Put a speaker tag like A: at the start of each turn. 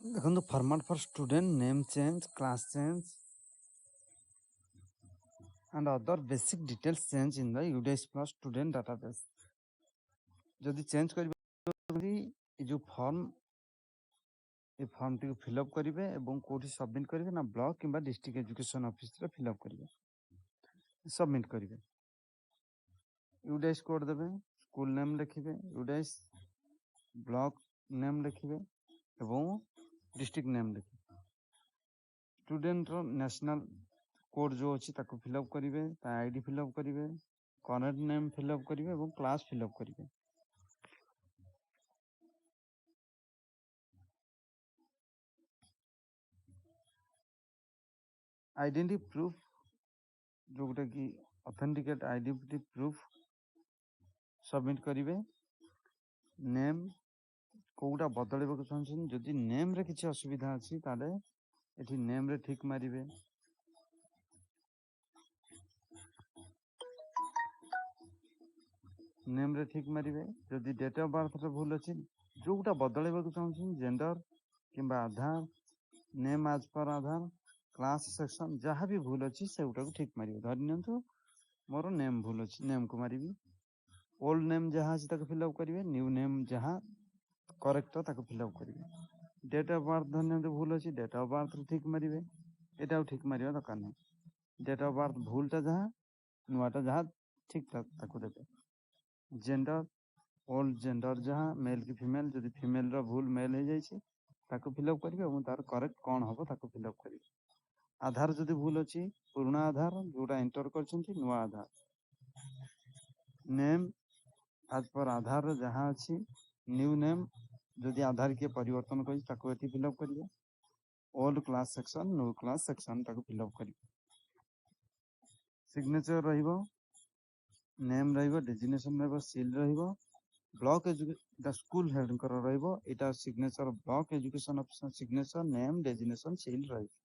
A: देखो format for student name change class change and other basic details change in the UDS plus student database जदि change करी जो form ये form T fill up करेंगे और कौटी submit करेंगे ना ब्लॉक किंबा डिस्ट्रिक्ट एजुकेशन ऑफिस रे फिलअप करेंगे सबमिट करेंगे यूडीएस कोड देवे स्कूल नेम लिखिबे यूडीएस ब्लॉक नेम लिखिबे एवं डिस्ट्रिक्ट नेम लिखिबे स्टूडेंट रो नेशनल कोड जो अच्छी ताको फिलअप करेंगे आईडी फिलअप करेंगे करेक्ट नेम फिलअप करेंगे और क्लास फिलअप करेंगे आइडेंटिटी प्रूफ जो गोटे कि ऑथेंटिकेट आइडेंटिटी प्रूफ सबमिट करेंगे नेम कोटा बदलवा चाहते जदि नेम रे किसी असुविधा अच्छी ताले एठी नेम रे ठीक मारिबे नेम रे ठीक मारिबे जदि डेट ऑफ बर्थ रे भूल अच्छी जोटा बदलवा चाहते जेंडर किंबा आधार नेम आज पर आधार क्लास सेक्शन जहाँ भी भूल अच्छी से ठीक मारिबे धरि नियंतु मोर नेम भूल अच्छी नेम को मारिबी ओल्ड नेम जहाँ अच्छी ताको फिलअप करेंगे न्यू नेम जहाँ करेक्ट ताको फिलअप करेंगे डेट ऑफ बर्थ धन्य भूल अच्छी डेट ऑफ बर्थ ठीक मारिबे एटा ठीक मारिबा दरकार नहीं डेट ऑफ बर्थ भूलटा जहाँ नुआटा जहाँ ठीक ताको देबे जेंडर ओल्ड जेंडर जहाँ मेल की फीमेल जदि फीमेल रो भूल मेल हो जाइए ताको फिलअप करेंगे और तार करेक्ट कौन हम ताको फिलअप करेंगे आधार जदि भूल अच्छी पुराना आधार जोटा एंटर कर नुआ आधार नेम आज पर आधार जहाँ अच्छी न्यू नेम जदि आधार के परिवर्तन कर फिलअप करेंगे old class section new class section ताको फिलअप करेंगे सिग्नेचर रहिबो नेम रहिबो डेजिग्नेशन रहिबो सील रहिबो ब्लॉक स्कूल हेड रहिबो एटा signature block education officer signature name designation seal रहिबो